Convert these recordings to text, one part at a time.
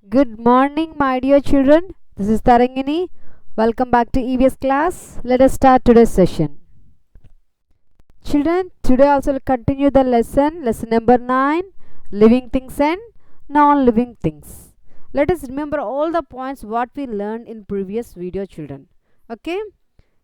Good morning, my dear children. This is Tarangini. Welcome back to EVS class. Let us start today's session. Children, today also will continue the lesson number 9, living things and non-living things. Let us remember all the points what we learned in previous video, children. Okay?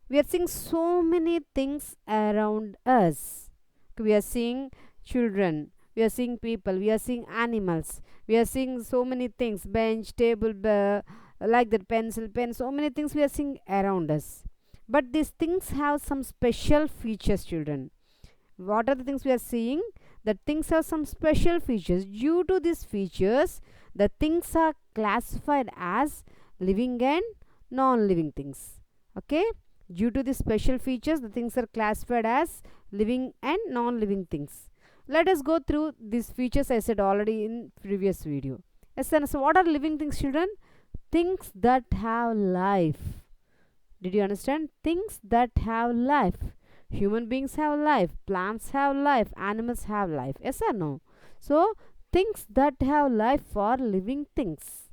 We are seeing so many things around us. We are seeing children, we are seeing people, we are seeing animals, we are seeing so many things, bench, table, like that, pencil, pen, so many things we are seeing around us. But these things have some special features, children. What are the things we are seeing? The things have some special features. Due to these features, the things are classified as living and non-living things. Okay? Due to these special features, the things are classified as living and non-living things. Let us go through these features I said already in previous video. Yes, so what are living things, children? Things that have life. Did you understand? Things that have life. Human beings have life, plants have life, animals have life. Yes or no? So, things that have life are living things.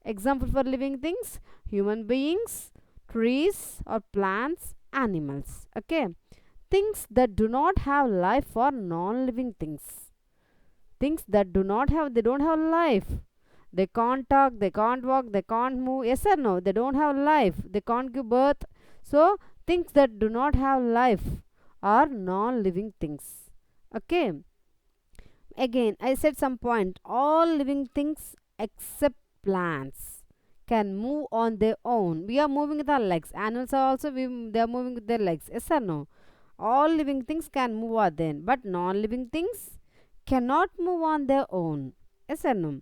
Example for living things: human beings, trees or plants, animals. Okay. Things that do not have life are non-living things. Things that do not have, they don't have life. They can't talk, they can't walk, they can't move. Yes or no? They don't have life. They can't give birth. So, things that do not have life are non-living things. Okay. Again, I said some point. All living things except plants can move on their own. We are moving with our legs. Animals are also they are moving with their legs. Yes or no? All living things can move on then, but non-living things cannot move on their own. Yes or no?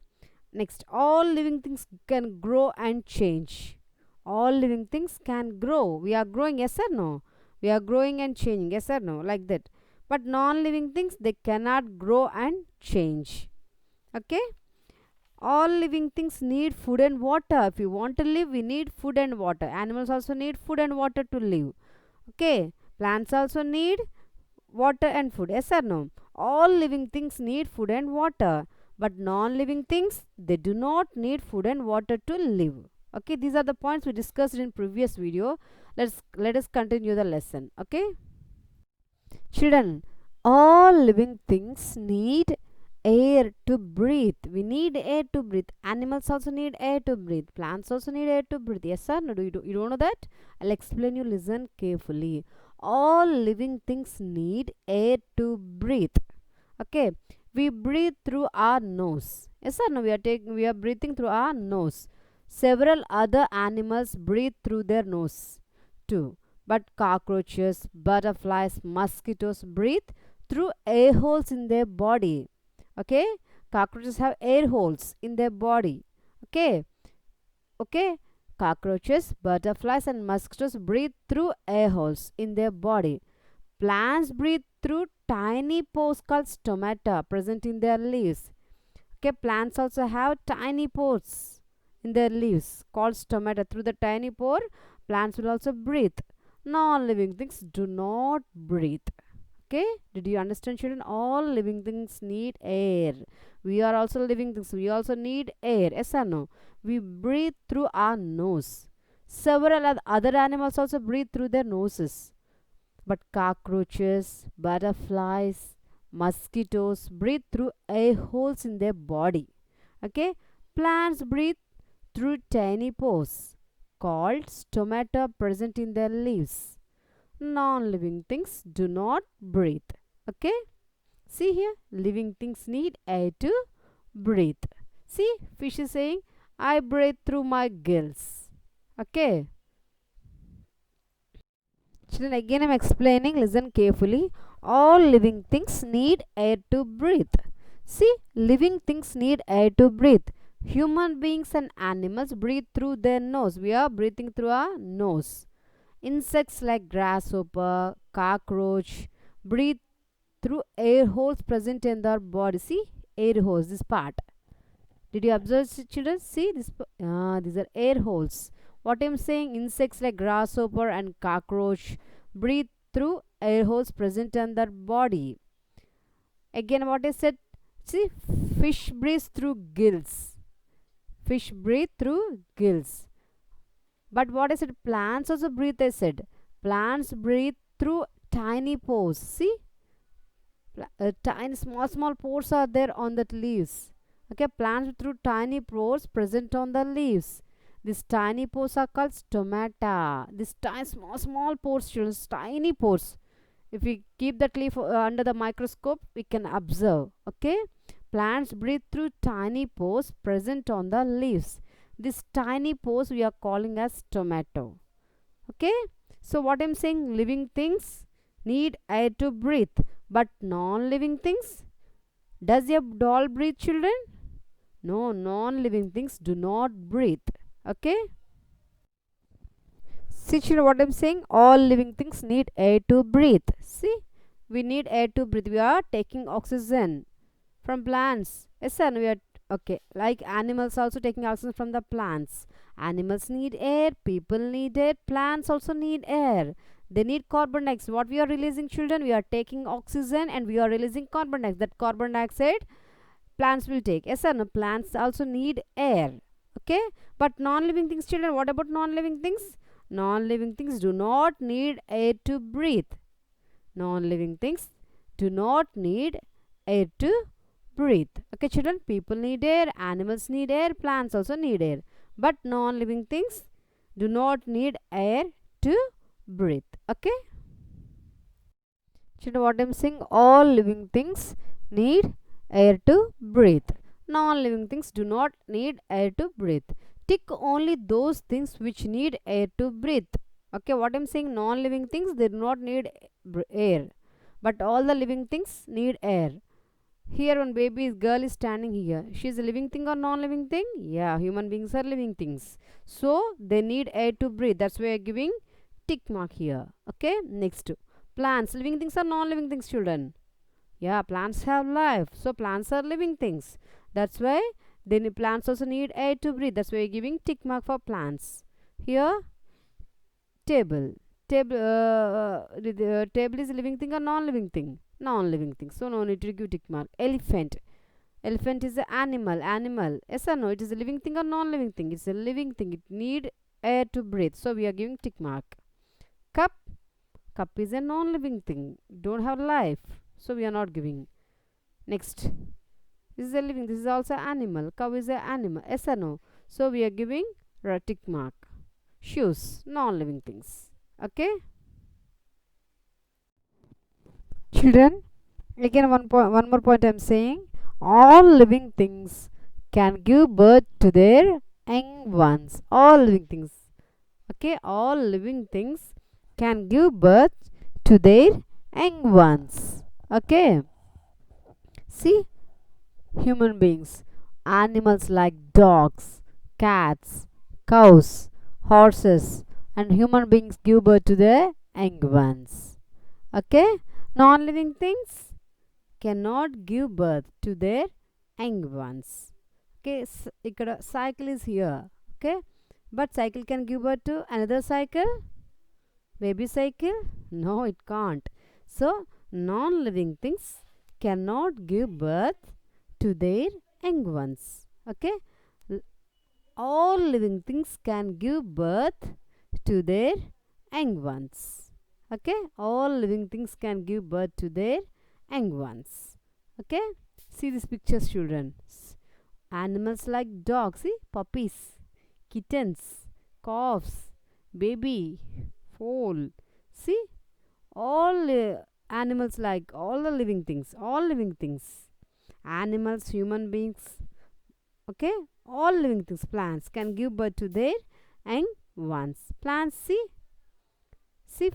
Next, all living things can grow and change. All living things can grow. We are growing, yes or no? We are growing and changing, yes or no? Like that. But non-living things, they cannot grow and change. Okay? All living things need food and water. If we want to live, we need food and water. Animals also need food and water to live. Okay? Plants also need water and food. Yes or no? All living things need food and water. But non-living things, they do not need food and water to live. Okay, these are the points we discussed in previous video. Let us continue the lesson. Okay, children, all living things need air to breathe. We need air to breathe. Animals also need air to breathe. Plants also need air to breathe. Yes or no? You don't know that? I'll explain you. Listen carefully. All living things need air to breathe. Okay, we breathe through our nose. Yes or no? We are breathing through our nose. Several other animals breathe through their nose too. But cockroaches, butterflies, mosquitoes breathe through air holes in their body. Okay, cockroaches have air holes in their body. Okay, okay, cockroaches, butterflies, and mosquitoes breathe through air holes in their body. Plants breathe through tiny pores called stomata present in their leaves. Okay, plants also have tiny pores in their leaves called stomata. Through the tiny pore, plants will also breathe. Non-living things do not breathe. Okay, did you understand, children? All living things need air. We are also living things. We also need air. Yes or no? We breathe through our nose. Several other animals also breathe through their noses. But cockroaches, butterflies, mosquitoes breathe through air holes in their body. Okay, plants breathe through tiny pores called stomata present in their leaves. Non-living things do not breathe. Okay, see here, living things need air to breathe. See, fish is saying, I breathe through my gills. Okay, children, again I'm explaining, listen carefully. All living things need air to breathe. See, living things need air to breathe. Human beings and animals breathe through their nose. We are breathing through our nose. Insects like grasshopper, cockroach breathe through air holes present in their body. See, air holes, this part. Did you observe, children? See, these are air holes. What I'm saying, insects like grasshopper and cockroach breathe through air holes present in their body. Again, what I said, see, fish breathes through gills. Fish breathe through gills. But what I said, plants also breathe, I said. Plants breathe through tiny pores. See, tiny small pores are there on that leaves. Okay, plants through tiny pores present on the leaves. These tiny pores are called stomata. These tiny small pores, children, tiny pores. If we keep that leaf under the microscope, we can observe. Okay, plants breathe through tiny pores present on the leaves. This tiny pores we are calling as tomato. Okay, so what I'm saying, living things need air to breathe, but non-living things, does a doll breathe, children? No, non-living things do not breathe. Okay, see children, what I'm saying, all living things need air to breathe. See, we need air to breathe. We are taking oxygen from plants. Yes sir, we are okay. Like animals also taking oxygen from the plants. Animals need air, people need air, plants also need air. They need carbon dioxide. What we are releasing, children? We are taking oxygen and we are releasing carbon dioxide. That carbon dioxide plants will take. Yes or no? Plants also need air. Okay, but non-living things, children, what about non-living things? Non-living things do not need air to breathe. Non-living things do not need air to breathe. Okay, children, people need air, animals need air, plants also need air, but non-living things do not need air to breathe. Okay, children, what I'm saying, all living things need air to breathe. Non-living things do not need air to breathe. Tick only those things which need air to breathe. Okay, what I'm saying, non-living things, they do not need air, but all the living things need air. Here one baby girl is standing here. She is a living thing or non-living thing? Yeah, human beings are living things. So they need air to breathe. That's why I am giving tick mark here. Okay, next. Plants, living things or non-living things, children? Yeah, plants have life. So plants are living things. That's why plants also need air to breathe. That's why I am giving tick mark for plants. Here, table. Table is a living thing or non-living thing? Non-living thing. So no need to give tick mark. Elephant. Elephant is an animal. Animal. Yes or no? It is a living thing or non-living thing? It's a living thing. It need air to breathe. So we are giving tick mark. Cup. Cup is a non-living thing. Don't have life. So we are not giving. Next. This is a living. This is also animal. Cow is an animal. Yes or no? So we are giving tick mark. Shoes. Non-living things. Okay. Children, again one more point I am saying, all living things can give birth to their young ones. All living things. Okay, all living things can give birth to their young ones. Okay. See, human beings, animals like dogs, cats, cows, horses, and human beings give birth to their young ones. Okay, non-living things cannot give birth to their young ones. Okay, ikkada cycle is here. Okay, but cycle can give birth to another cycle. Baby cycle? No, it can't. So non-living things cannot give birth to their young ones. Okay, all living things can give birth to their young ones. Okay, all living things can give birth to their young ones. Okay, see these pictures, children. Animals like dogs, see, puppies, kittens, calves, baby, foal. See, all animals, like all the living things, animals, human beings. Okay, all living things, plants can give birth to their young ones. Plants, see,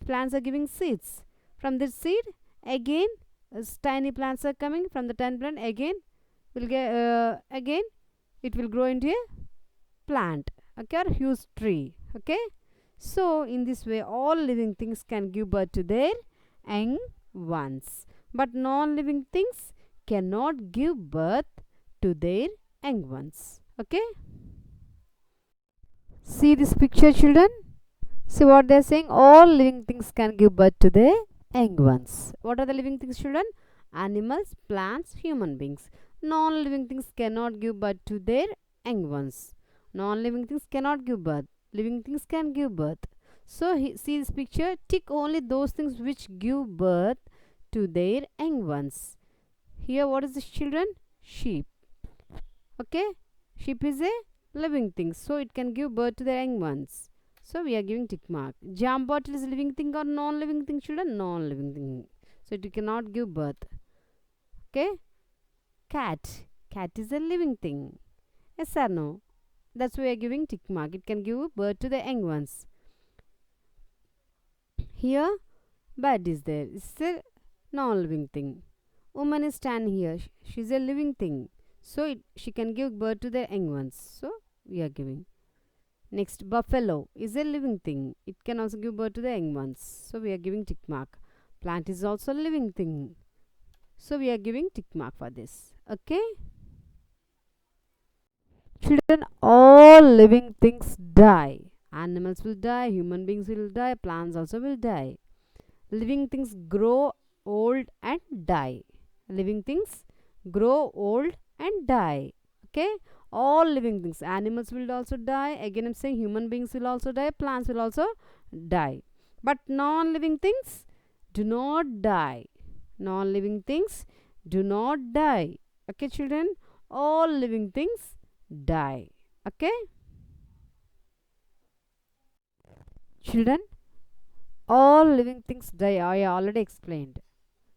plants are giving seeds. From this seed, again, tiny plants are coming. From the tiny plant, again, will get again, it will grow into a plant. Okay, or huge tree. Okay, so in this way, all living things can give birth to their young ones, but non-living things cannot give birth to their young ones. Okay, see this picture, children. See what they are saying, all living things can give birth to their young ones. What are the living things, children? Animals, plants, human beings. Non-living things cannot give birth to their young ones. Non-living things cannot give birth. Living things can give birth. So see this picture, tick only those things which give birth to their young ones. Here what is this, children? Sheep. Okay, sheep is a living thing, so it can give birth to the young ones. So we are giving tick mark. Jam bottle is a living thing or non-living thing, children? Non-living thing. So it cannot give birth. Okay. Cat. Cat is a living thing. Yes or no? That's why we are giving tick mark. It can give birth to the young ones. Here, bird is there. It's a non-living thing. Woman is standing here. She's a living thing. So she can give birth to the young ones. So we are giving. Next, buffalo is a living thing. It can also give birth to the young ones. So we are giving tick mark. Plant is also a living thing. So we are giving tick mark for this. Okay. Children, all living things die. Animals will die, human beings will die, plants also will die. Living things grow old and die. Living things grow old and die. Okay. All living things. Animals will also die. Again, I'm saying human beings will also die. Plants will also die. But non-living things do not die. Non-living things do not die. Okay, children. All living things die. Okay. Children, all living things die. I already explained.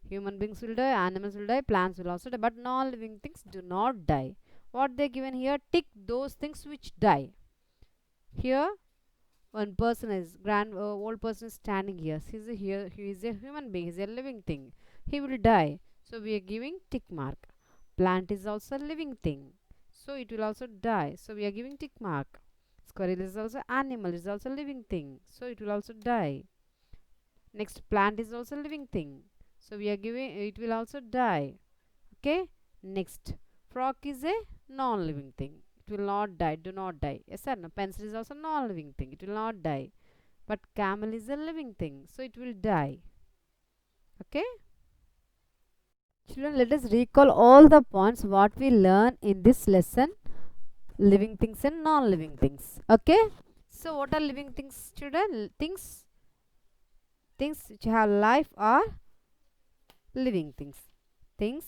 Human beings will die, animals will die, plants will also die, but non-living things do not die. What they given here? Tick those things which die. Here, one person is old person is standing here. He is a human being. He is a living thing. He will die. So we are giving tick mark. Plant is also a living thing. So it will also die. So we are giving tick mark. Squirrel is also animal. It is also a living thing. So it will also die. Next, plant is also a living thing. So we are giving, it will also die. Okay. Next, frog is a non-living thing. It will not die. Do not die. Yes or no? Pencil is also non-living thing. It will not die. But camel is a living thing. So it will die. Okay. Children, let us recall all the points what we learn in this lesson. Living things and non-living things. Okay. So what are living things, children? Things which have life are living things. Things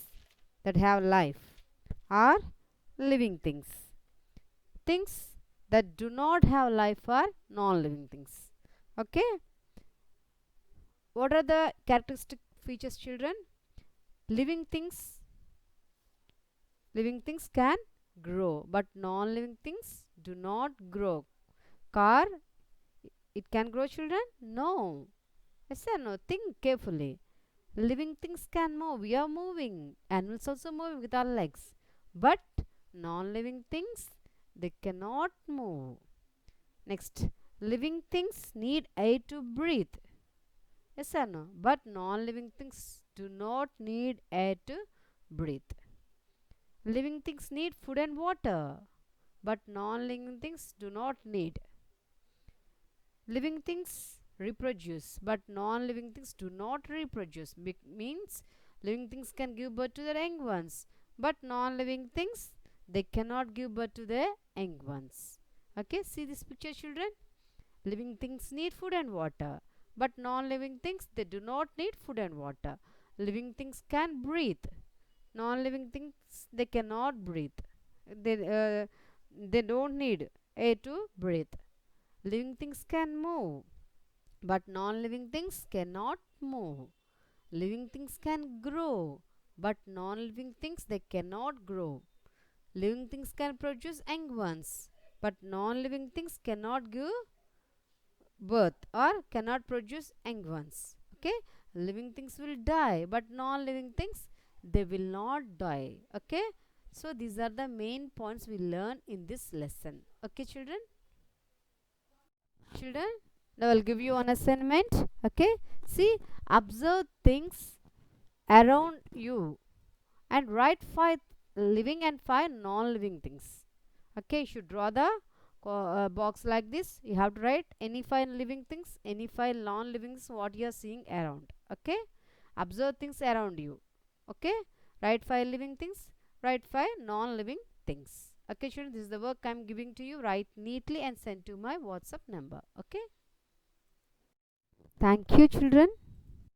that have life are living things. Things that do not have life are non-living things. Okay. What are the characteristic features, children? Living things can grow, but non-living things do not grow. Car, it can grow, children? No. Yes or no? Think carefully. Living things can move. We are moving. Animals also moving with our legs. But non-living things, they cannot move. Next, living things need air to breathe. Yes or no? But non-living things do not need air to breathe. Living things need food and water. But non-living things do not need. Living things reproduce, but non-living things do not reproduce. Means living things can give birth to their young ones, but non-living things, they cannot give birth to their young ones. Okay, see this picture, children. Living things need food and water, but non-living things, they do not need food and water. Living things can breathe. Non-living things, they cannot breathe. They don't need air to breathe. Living things can move, but non-living things cannot move. Living things can grow, but non-living things, they cannot grow. Living things can produce young ones, but non-living things cannot give birth or cannot produce young ones. Okay. Living things will die, but non-living things, they will not die. Okay. So these are the main points we learn in this lesson. Okay, children. Children, now I will give you an assignment. Okay. See, observe things around you and write 5 living and 5 non-living things. Okay, you should draw the box like this. You have to write any 5 living things, any 5 non-living things, what you are seeing around. Okay, observe things around you. Okay, write 5 living things, write 5 non-living things. Okay children, this is the work I'm giving to you. Write neatly and send to my WhatsApp number. Okay, thank you children.